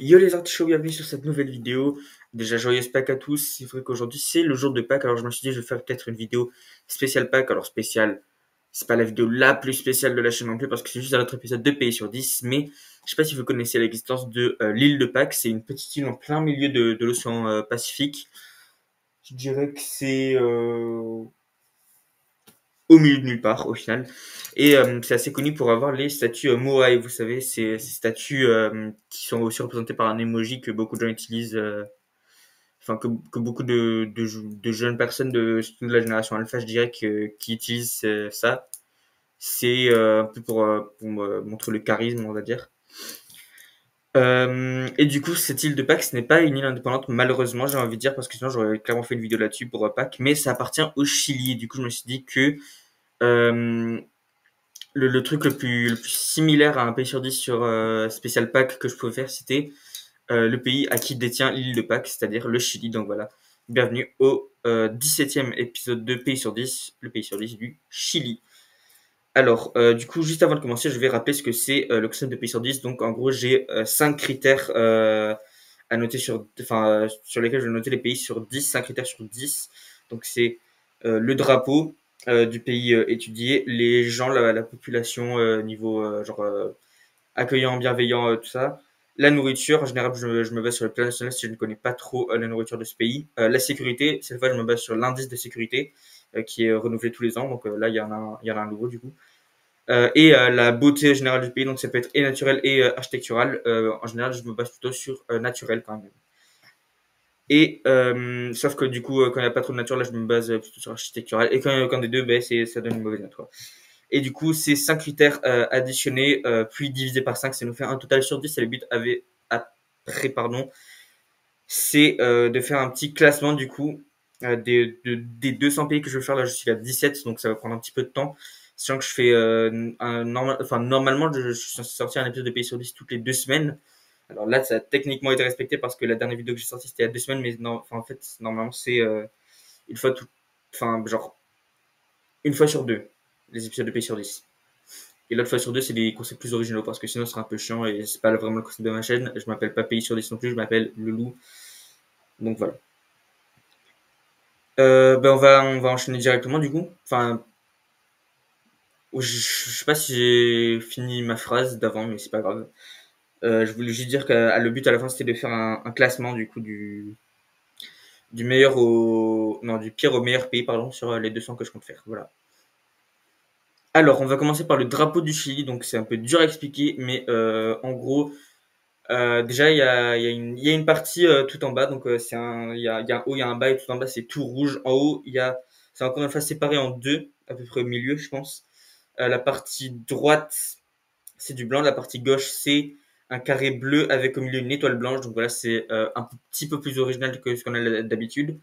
Yo les artichauts, bienvenue sur cette nouvelle vidéo. Déjà, joyeuse Pâques à tous. C'est vrai qu'aujourd'hui, c'est le jour de Pâques. Alors, je me suis dit, je vais faire peut-être une vidéo spéciale Pâques. Alors, spéciale, c'est pas la vidéo la plus spéciale de la chaîne non plus parce que c'est juste un autre épisode de Pays sur 10. Mais je sais pas si vous connaissez l'existence de l'île de Pâques. C'est une petite île en plein milieu de l'océan Pacifique. Je dirais que c'est au milieu de nulle part au final. Et c'est assez connu pour avoir les statues Moai, vous savez, ces statues qui sont aussi représentées par un emoji que beaucoup de gens utilisent, enfin que beaucoup de jeunes personnes surtout de la génération alpha, je dirais, qui utilisent ça. C'est un peu pour montrer le charisme, on va dire. Et du coup, cette île de Pâques, ce n'est pas une île indépendante, malheureusement, j'ai envie de dire, parce que sinon j'aurais clairement fait une vidéo là-dessus pour Pâques, mais ça appartient au Chili. Du coup, je me suis dit que euh, le truc le plus similaire à un pays sur 10 sur spécial Pâques que je pouvais faire, c'était le pays à qui détient l'île de Pâques, c'est-à-dire le Chili. Donc voilà, bienvenue au 17e épisode de Pays sur 10, le pays sur 10 du Chili. Alors, du coup, juste avant de commencer, je vais rappeler ce que c'est le concept de Pays sur 10. Donc en gros, j'ai 5 critères à noter sur lesquels je vais noter les pays sur 10, 5 critères sur 10. Donc c'est le drapeau du pays étudié, les gens, la population, niveau accueillant, bienveillant, tout ça. La nourriture, en général, je me base sur le plan national si je ne connais pas trop la nourriture de ce pays. La sécurité, cette fois, je me base sur l'indice de sécurité qui est renouvelé tous les ans. Donc là, il y en a un nouveau du coup. Et la beauté générale du pays, donc ça peut être et naturel et architectural. En général, je me base plutôt sur naturel quand même. Et sauf que du coup, quand il n'y a pas trop de nature, là, je me base plutôt sur architectural. Et quand des deux, ben, ça donne une mauvaise note, quoi. Et du coup, ces 5 critères additionnés, puis divisés par 5, ça nous fait un total sur 10. Et le but après, pardon, c'est de faire un petit classement du coup des 200 pays que je veux faire. Là, je suis à 17, donc ça va prendre un petit peu de temps. Sachant que je fais normalement, je suis censé sortir un épisode de pays sur 10 toutes les 2 semaines. Alors là, ça a techniquement été respecté parce que la dernière vidéo que j'ai sortie c'était il y a 2 semaines, mais non, en fait, normalement, c'est une fois tout, genre une fois sur deux, les épisodes de pays sur 10. Et l'autre fois sur deux, c'est des concepts plus originaux parce que sinon, ce serait un peu chiant et c'est pas vraiment le concept de ma chaîne. Je m'appelle pas Pays sur 10 non plus, je m'appelle Le Loup. Donc voilà. On va enchaîner directement du coup. Enfin, je sais pas si j'ai fini ma phrase d'avant, mais c'est pas grave. Je voulais juste dire que le but à la fin, c'était de faire un classement du coup du meilleur au, non, du pire au meilleur pays, pardon, sur les 200 que je compte faire. Voilà. Alors, on va commencer par le drapeau du Chili. Donc, c'est un peu dur à expliquer, mais en gros, déjà, il y a une partie tout en bas, donc il y a un haut, il y a un bas, et tout en bas, c'est tout rouge. En haut, c'est encore une fois séparé en deux, à peu près au milieu, je pense. La partie droite, c'est du blanc. La partie gauche, c'est un carré bleu avec au milieu une étoile blanche. Donc voilà, c'est un petit peu plus original que ce qu'on a d'habitude.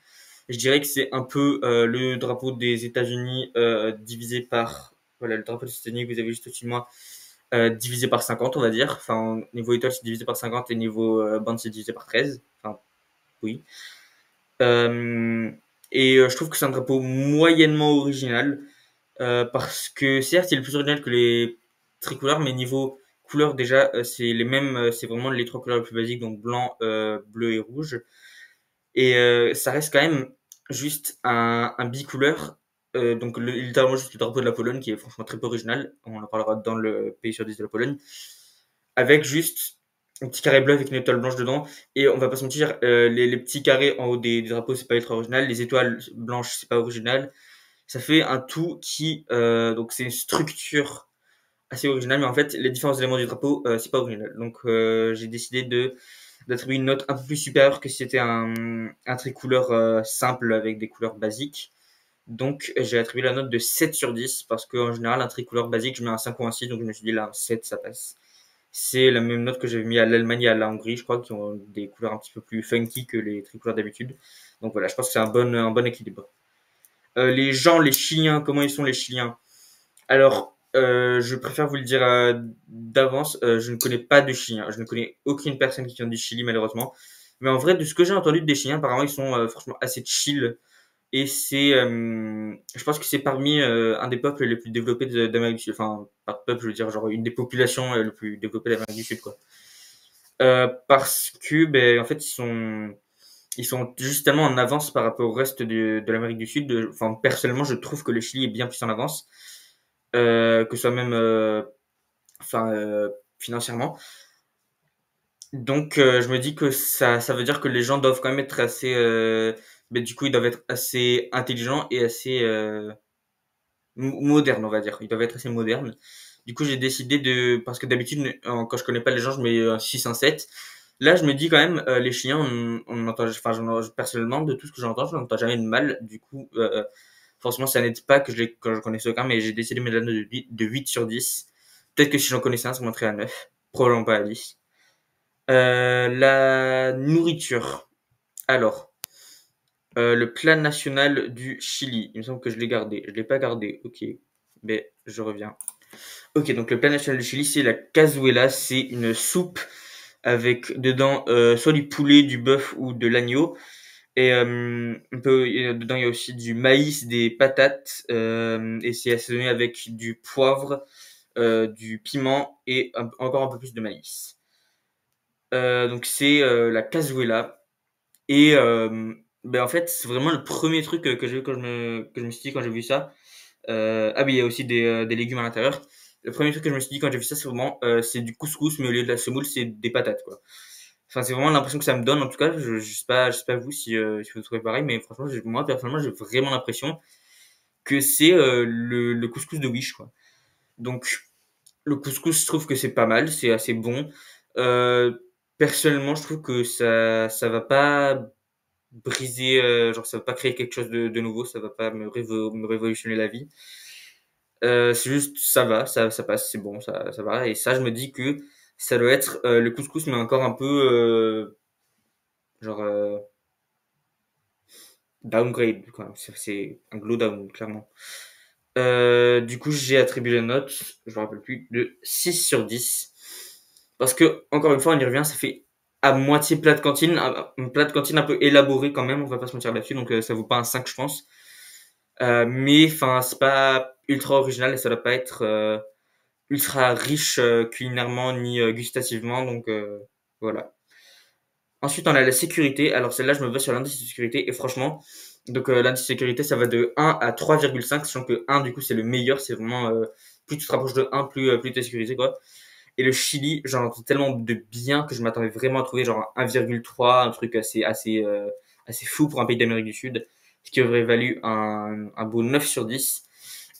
Je dirais que c'est un peu le drapeau des États-Unis divisé par, voilà, le drapeau des États-Unis que vous avez juste au-dessus de moi, divisé par 50, on va dire. Enfin, niveau étoile, c'est divisé par 50 et niveau bande, c'est divisé par 13. Enfin, oui. Euh, et je trouve que c'est un drapeau moyennement original parce que certes, il est plus original que les tricolores, mais niveau couleur, déjà, c'est les mêmes, c'est vraiment les trois couleurs les plus basiques, donc blanc, bleu et rouge. Et ça reste quand même juste un bicouleur. Donc littéralement juste le drapeau de la Pologne qui est franchement très peu original. On en parlera dans le pays sur 10 de la Pologne. Avec juste un petit carré bleu avec une étoile blanche dedans. Et on va pas se mentir, les petits carrés en haut des drapeaux, c'est pas ultra original. Les étoiles blanches, c'est pas original. Ça fait un tout qui... donc c'est une structure assez originale, mais en fait, les différents éléments du drapeau, c'est pas original. Donc j'ai décidé d'attribuer une note un peu plus supérieure que si c'était un tricouleur simple avec des couleurs basiques. Donc j'ai attribué la note de 7 sur 10 parce qu'en général, un tricouleur basique, je mets un 5 ou un 6, donc je me suis dit là, un 7, ça passe. C'est la même note que j'avais mis à l'Allemagne et à la Hongrie, je crois, qui ont des couleurs un petit peu plus funky que les tricouleurs d'habitude. Donc voilà, je pense que c'est un bon équilibre. Les gens, les Chiliens, comment ils sont les Chiliens? Alors, je préfère vous le dire d'avance, je ne connais pas de Chiliens. Je ne connais aucune personne qui vient du Chili, malheureusement. Mais en vrai, de ce que j'ai entendu des Chiliens, apparemment, ils sont franchement assez chill. Et je pense que c'est parmi un des peuples les plus développés d'Amérique du Sud. Enfin, par peuple, je veux dire, genre une des populations les plus développées d'Amérique du Sud, quoi. Parce que, ben, en fait, ils sont juste tellement en avance par rapport au reste de l'Amérique du Sud. Enfin, personnellement, je trouve que le Chili est bien plus en avance, que ce soit même, enfin, financièrement. Donc, je me dis que ça veut dire que les gens doivent quand même être assez, ben, du coup, ils doivent être assez intelligents et assez modernes, on va dire. Ils doivent être assez modernes. Du coup, j'ai décidé de, parce que d'habitude, quand je connais pas les gens, je mets un 6, un 7. Là, je me dis quand même, les Chiliens, on entend, enfin, personnellement, de tout ce que j'entends, je n'entends jamais de mal. Du coup, forcément, ça n'aide pas que je connaisse aucun, mais j'ai décidé de mettre la note de 8 sur 10. Peut-être que si j'en connaissais un, ça monterait à 9. Probablement pas à 10. La nourriture. Alors, le plat national du Chili. Il me semble que je l'ai gardé. Je l'ai pas gardé. Ok. Mais je reviens. Ok, donc le plat national du Chili, c'est la cazuela. C'est une soupe avec dedans soit du poulet, du bœuf ou de l'agneau. Et dedans, il y a aussi du maïs, des patates. Et c'est assaisonné avec du poivre, du piment et encore un peu plus de maïs. Donc c'est la cazuela. Et ben en fait, c'est vraiment le premier truc que j'ai vu que je me suis dit quand j'ai vu ça. Ah oui, il y a aussi des légumes à l'intérieur. Le premier truc que je me suis dit quand j'ai vu ça, c'est vraiment c'est du couscous, mais au lieu de la semoule, c'est des patates quoi. Enfin, c'est vraiment l'impression que ça me donne. En tout cas, je sais pas vous si vous trouvez pareil, mais franchement, moi personnellement, j'ai vraiment l'impression que c'est le couscous de Wish quoi. Donc le couscous, je trouve que c'est pas mal, c'est assez bon. Euh, Personnellement, je trouve que ça va pas briser, genre ça va pas créer quelque chose de nouveau, ça va pas me révolutionner la vie. C'est juste ça passe, c'est bon, ça va. Et ça, je me dis que ça doit être le couscous, mais encore un peu genre downgrade, quoi. C'est un glow down, clairement. Du coup, j'ai attribué la note, je me rappelle plus, de 6 sur 10. Parce que, encore une fois, on y revient, ça fait à moitié plat de cantine, un plat de cantine un peu élaboré quand même, on va pas se mentir là-dessus, donc ça vaut pas un 5 je pense. Mais enfin, c'est pas ultra original et ça doit pas être ultra riche culinairement ni gustativement, donc voilà. Ensuite, on a la sécurité. Alors celle-là, je me base sur l'indice de sécurité et franchement, donc l'indice de sécurité, ça va de 1 à 3,5, sachant que 1 du coup c'est le meilleur, c'est vraiment plus tu te rapproches de 1, plus tu es sécurisé quoi. Et le Chili, j'en entends tellement de bien que je m'attendais vraiment à trouver genre 1,3, un truc assez fou pour un pays d'Amérique du Sud, ce qui aurait valu un beau 9 sur 10.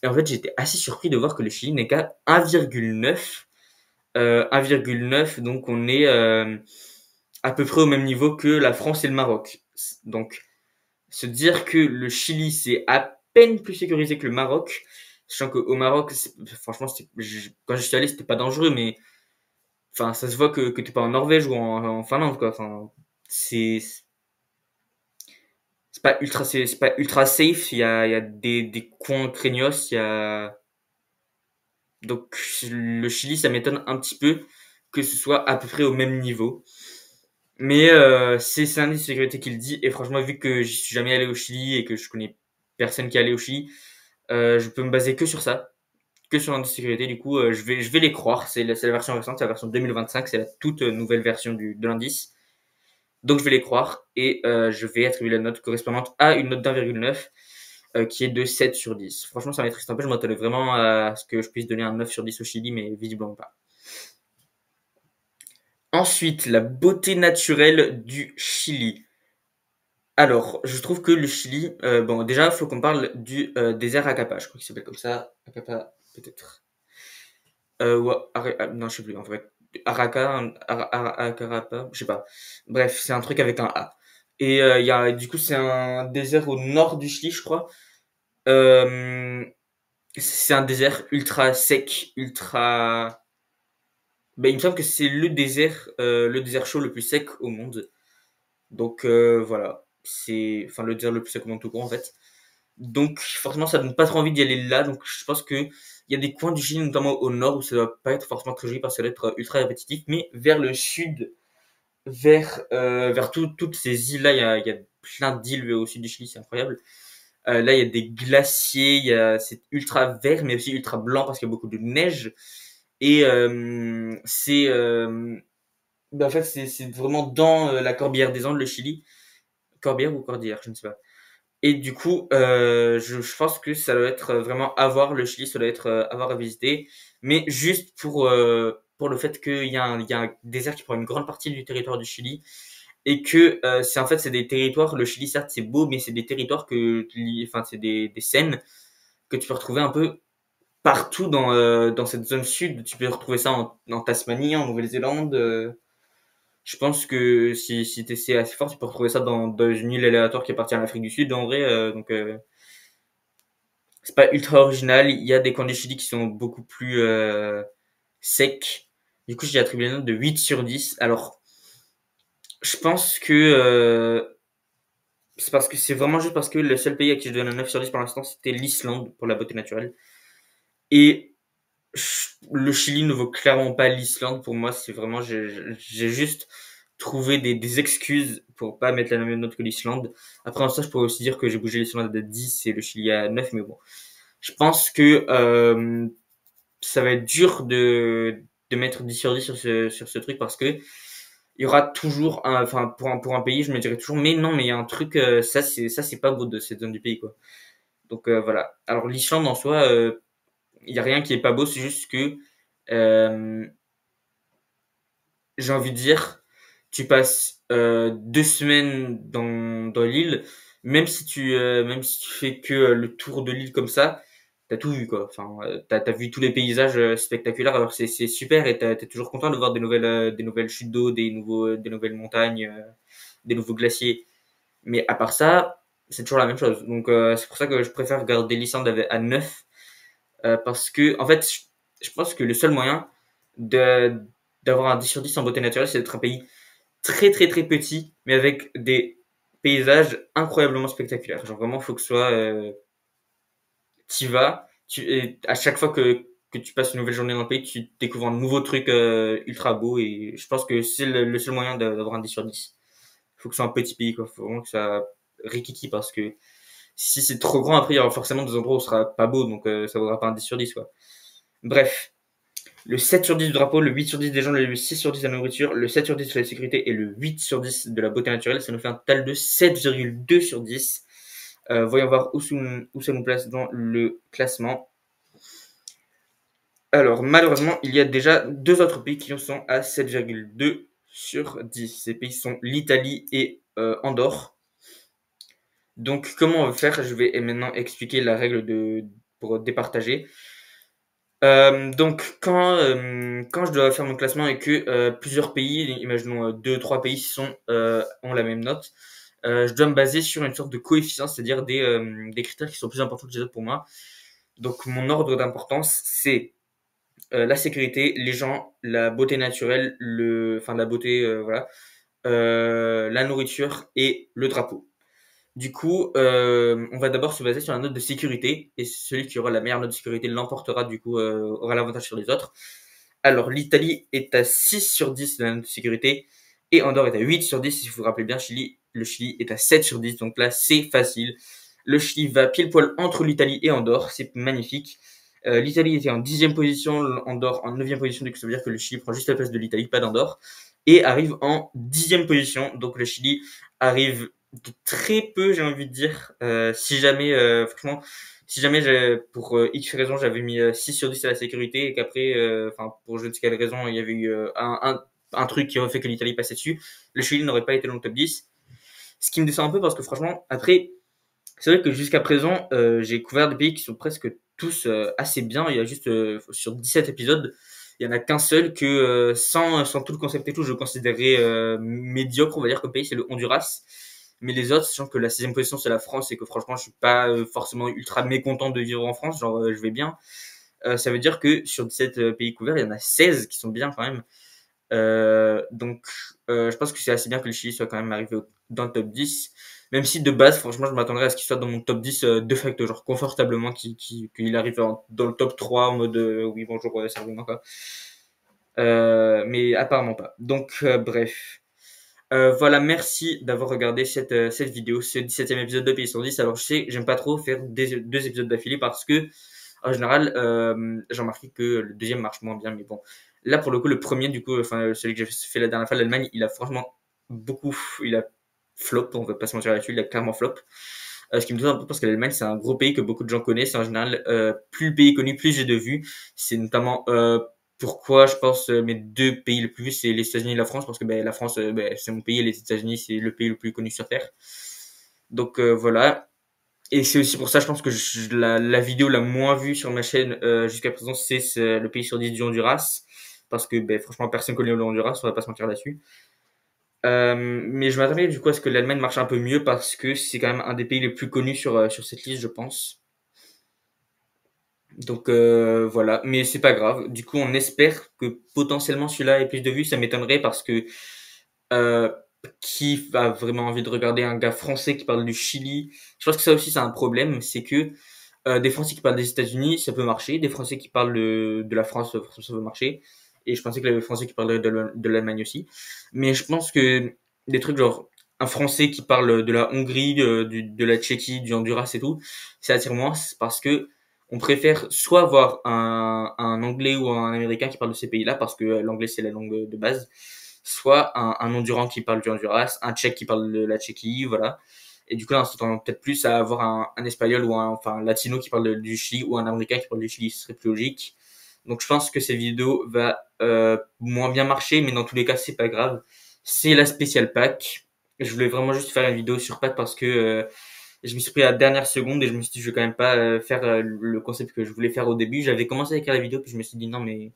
Et en fait, j'étais assez surpris de voir que le Chili n'est qu'à 1,9. 1,9, donc on est à peu près au même niveau que la France et le Maroc. Donc, se dire que le Chili, c'est à peine plus sécurisé que le Maroc, sachant qu'au Maroc, franchement, quand je suis allé, c'était pas dangereux, mais enfin, ça se voit que t'es pas en Norvège ou en Finlande, quoi. Enfin, c'est c'est pas ultra safe. Il y a des coins craignos. Il y a donc le Chili, ça m'étonne un petit peu que ce soit à peu près au même niveau. Mais c'est un indice de sécurité qui le dit. Et franchement, vu que je suis jamais allé au Chili et que je connais personne qui est allé au Chili, je peux me baser que sur ça, que sur l'indice de sécurité. Du coup, je vais les croire. C'est la version récente, c'est la version 2025, c'est la toute nouvelle version de l'indice. Donc je vais les croire et je vais attribuer la note correspondante à une note d'1,9 qui est de 7 sur 10. Franchement, ça m'attriste un peu. Je m'attendais vraiment à ce que je puisse donner un 9 sur 10 au Chili, mais visiblement pas. Ensuite, la beauté naturelle du Chili. Alors, je trouve que le Chili, bon, déjà, il faut qu'on parle du désert Acapa. Je crois qu'il s'appelle comme ça. Acapa, peut-être. Non, je sais plus, en vrai. Acarapa, je sais pas. Bref, c'est un truc avec un A. Et du coup, c'est un désert au nord du Chili, je crois. Euh, c'est un désert ultra sec, ultra. Ben, il me semble que c'est le désert chaud le plus sec au monde. Donc voilà, c'est, enfin le désert le plus sec au monde tout court en fait. Donc forcément, ça donne pas trop envie d'y aller là. Donc je pense que il y a des coins du Chili, notamment au nord, où ça doit pas être forcément très joli parce que ça doit être ultra répétitif. Mais vers le sud, vers toutes ces îles-là, il y a plein d'îles au sud du Chili, c'est incroyable. Là, il y a des glaciers, c'est ultra vert, mais aussi ultra blanc parce qu'il y a beaucoup de neige. Et bah, en fait, c'est vraiment dans la cordillère des Andes, le Chili. Cordillère ou cordillère, je ne sais pas. Et du coup, je pense que ça doit être vraiment à voir le Chili, ça doit être à voir à visiter. Mais juste pour le fait qu'il y a un désert qui prend une grande partie du territoire du Chili et que c'est en fait c'est des territoires. Le Chili certes c'est beau, mais c'est des territoires enfin c'est des scènes que tu peux retrouver un peu partout dans cette zone sud. Tu peux retrouver ça en Tasmanie, en Nouvelle-Zélande. Je pense que si t'essaies assez fort, tu peux retrouver ça dans une île aléatoire qui appartient à l'Afrique du Sud, en vrai. Donc, c'est pas ultra original. Il y a des coins du Chili qui sont beaucoup plus secs. Du coup, j'ai attribué une note de 8 sur 10. Alors, je pense que c'est parce que c'est vraiment juste parce que le seul pays à qui je donne un 9 sur 10 pour l'instant, c'était l'Islande pour la beauté naturelle. Et le Chili ne vaut clairement pas l'Islande pour moi. C'est vraiment, j'ai juste trouvé des excuses pour pas mettre la même note que l'Islande. Après, en ça, je pourrais aussi dire que j'ai bougé l'Islande à 10 et le Chili à 9, mais bon. Je pense que ça va être dur de mettre 10 sur 10 sur ce truc parce que il y aura toujours enfin pour un pays, je me dirais toujours mais non, mais il y a un truc ça c'est pas beau de cette zone du pays quoi. Donc voilà. Alors l'Islande en soi il y a rien qui est pas beau, c'est juste que euh, j'ai envie de dire tu passes 2 semaines dans l'île, même si tu fais que le tour de l'île comme ça, t'as tout vu quoi. Enfin, t'as vu tous les paysages spectaculaires. Alors c'est super et t'es toujours content de voir des nouvelles chutes d'eau, des nouvelles montagnes, des nouveaux glaciers. Mais à part ça, c'est toujours la même chose. Donc c'est pour ça que je préfère garder l'Islande à 9 parce que en fait, je pense que le seul moyen de d'avoir un 10 sur 10 en beauté naturelle, c'est d'être un pays très très très petit, mais avec des paysages incroyablement spectaculaires. Genre vraiment, faut que ce soit t'y vas, et à chaque fois que tu passes une nouvelle journée dans le pays, tu découvres un nouveau truc ultra beau et je pense que c'est le seul moyen d'avoir un 10 sur 10. Faut que ce soit un petit pays, quoi. Faut vraiment que ça rikiki parce que si c'est trop grand, après, il y aura forcément des endroits où ce sera pas beau, donc ça vaudra pas un 10 sur 10, quoi. Bref. Le 7 sur 10 du drapeau, le 8 sur 10 des gens, le 6 sur 10 de la nourriture, le 7 sur 10 de la sécurité et le 8 sur 10 de la beauté naturelle. Ça nous fait un total de 7,2 sur 10. Voyons voir où ça nous place dans le classement. Alors, malheureusement, il y a déjà deux autres pays qui en sont à 7,2 sur 10. Ces pays sont l'Italie et Andorre. Donc, comment on va faire? Je vais maintenant expliquer la règle pour départager. Donc, quand je dois faire mon classement et que plusieurs pays, imaginons deux, trois pays ont la même note, je dois me baser sur une sorte de coefficient, c'est-à-dire des critères qui sont plus importants que les autres pour moi. Donc, mon ordre d'importance, c'est la sécurité, les gens, la beauté naturelle, enfin la beauté, voilà, la nourriture et le drapeau. Du coup, on va d'abord se baser sur la note de sécurité et celui qui aura la meilleure note de sécurité l'emportera, du coup, aura l'avantage sur les autres. Alors, l'Italie est à 6 sur 10 de la note de sécurité et Andorre est à 8 sur 10. Si vous vous rappelez bien, le Chili est à 7 sur 10. Donc là, c'est facile. Le Chili va pile poil entre l'Italie et Andorre. C'est magnifique. L'Italie était en 10e position, Andorre en 9e position. Donc ça veut dire que le Chili prend juste la place de l'Italie, pas d'Andorre. Et arrive en 10e position. Donc le Chili arrive de très peu, j'ai envie de dire. Si jamais, franchement, si jamais pour X raison j'avais mis 6 sur 10 à la sécurité et qu'après, enfin pour je ne sais quelle raison, il y avait eu un truc qui aurait fait que l'Italie passait dessus, le Chili n'aurait pas été dans le top 10. Ce qui me descend un peu parce que franchement, après, c'est vrai que jusqu'à présent, j'ai couvert des pays qui sont presque tous assez bien. Il y a juste sur 17 épisodes, il y en a qu'un seul que sans tout le concept et tout, je considérais médiocre, on va dire, comme pays, c'est le Honduras. Mais les autres, sachant que la 6e position c'est la France et que franchement je suis pas forcément ultra mécontent de vivre en France, genre je vais bien. Ça veut dire que sur 17 pays couverts, il y en a 16 qui sont bien quand même. Donc je pense que c'est assez bien que le Chili soit quand même arrivé dans le top 10. Même si de base, franchement, je m'attendrais à ce qu'il soit dans mon top 10 de facto, genre confortablement, qu'il arrive dans le top 3 en mode oui, bonjour, servez-moi quoi. Mais apparemment pas. Donc, bref. Voilà, merci d'avoir regardé cette vidéo, ce 17e épisode de Pays 110. Alors, je sais, j'aime pas trop faire deux épisodes d'affilée parce que, en général, j'ai remarqué que le deuxième marche moins bien, mais bon. Là, pour le coup, le premier, du coup, enfin, celui que j'ai fait la dernière fois, l'Allemagne, il a franchement il a flop, on va pas se mentir là-dessus, il a clairement flop. Ce qui me donne un peu parce que l'Allemagne, c'est un gros pays que beaucoup de gens connaissent. En général, plus le pays est connu, plus j'ai de vues. C'est notamment pourquoi je pense mes deux pays les plus vus, c'est les États-Unis et la France, parce que ben, la France, ben, c'est mon pays et les États-Unis, c'est le pays le plus connu sur Terre. Donc voilà. Et c'est aussi pour ça, je pense que la vidéo la moins vue sur ma chaîne jusqu'à présent, c'est le pays sur 10 du Honduras. Parce que ben, franchement, personne connaît le Honduras, on va pas se mentir là-dessus. Mais je m'attendais du coup à ce que l'Allemagne marche un peu mieux parce que c'est quand même un des pays les plus connus sur cette liste, je pense. Donc voilà, mais c'est pas grave. Du coup, on espère que potentiellement celui-là ait plus de vues. Ça m'étonnerait parce que euh, qui a vraiment envie de regarder un gars français qui parle du Chili? Je pense que ça aussi c'est un problème, c'est que des Français qui parlent des États-Unis, ça peut marcher. Des Français qui parlent de la France, ça peut marcher. Et je pensais que les Français qui parlent de l'Allemagne aussi. Mais je pense que des trucs genre un Français qui parle de la Hongrie, de la Tchéquie, du Honduras et tout, ça attire moins parce que on préfère soit avoir un Anglais ou un Américain qui parle de ces pays-là parce que l'anglais c'est la langue de base, soit un Hondurant qui parle du Honduras, un Tchèque qui parle de la Tchéquie, voilà. Et du coup, là, on s'attend peut-être plus à avoir un Espagnol ou un Latino qui parle du Chili ou un Américain qui parle du Chili, ce serait plus logique. Donc, je pense que cette vidéo va moins bien marcher, mais dans tous les cas, c'est pas grave. C'est la spéciale Pâques. Je voulais vraiment juste faire une vidéo sur Pâques parce que je me suis pris à la dernière seconde et je me suis dit, je vais quand même pas faire le concept que je voulais faire au début. J'avais commencé à écrire la vidéo, puis je me suis dit, non, mais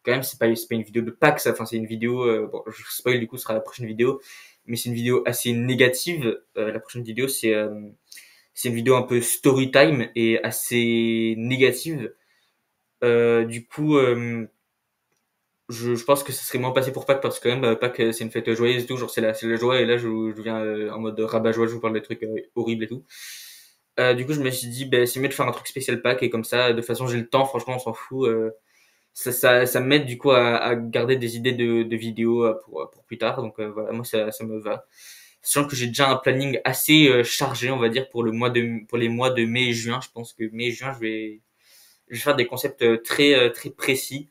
quand même, c'est pas une vidéo de Pâques, ça. Enfin, c'est une vidéo, bon, je spoil, du coup, ce sera la prochaine vidéo, mais c'est une vidéo assez négative. La prochaine vidéo, c'est une vidéo un peu story time et assez négative. Du coup, je pense que ça serait moins passé pour Pâques parce que quand même, Pâques, c'est une fête joyeuse et tout, genre c'est la joie, et là, je viens en mode rabat-joie, je vous parle des trucs horribles et tout. Du coup, je me suis dit, ben, c'est mieux de faire un truc spécial Pâques, et comme ça, de toute façon, j'ai le temps, franchement, on s'en fout. Ça m'aide du coup à garder des idées de vidéos pour plus tard. Donc voilà, moi ça me va. Sachant que j'ai déjà un planning assez chargé, on va dire, pour les mois de mai et juin. Je pense que mai et juin, je vais faire des concepts très précis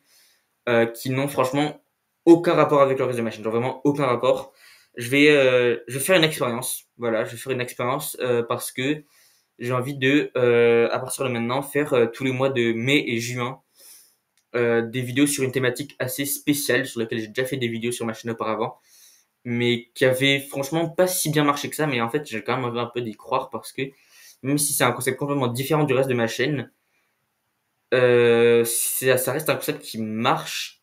qui n'ont franchement aucun rapport avec le reste de ma chaîne. Genre vraiment aucun rapport. Je vais faire une expérience. Voilà, je vais faire une expérience parce que j'ai envie de, à partir de maintenant, faire tous les mois de mai et juin des vidéos sur une thématique assez spéciale sur laquelle j'ai déjà fait des vidéos sur ma chaîne auparavant, mais qui avait franchement pas si bien marché que ça. Mais en fait, j'ai quand même envie un peu d'y croire parce que même si c'est un concept complètement différent du reste de ma chaîne, ça reste un concept qui marche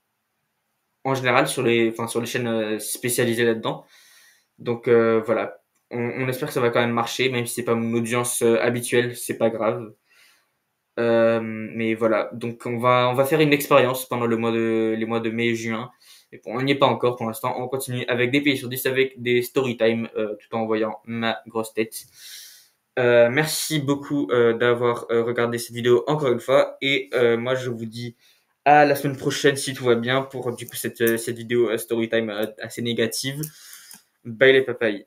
en général sur les chaînes spécialisées là-dedans. Donc voilà, on espère que ça va quand même marcher, même si c'est pas mon audience habituelle, c'est pas grave. Mais voilà, donc on va faire une expérience pendant les mois de mai et juin. Et bon, on n'y est pas encore pour l'instant. On continue avec des pays sur 10 avec des story time tout en voyant ma grosse tête. Merci beaucoup d'avoir regardé cette vidéo encore une fois. Et moi, je vous dis à la semaine prochaine si tout va bien pour du coup cette vidéo story time assez négative. Bye les papayes.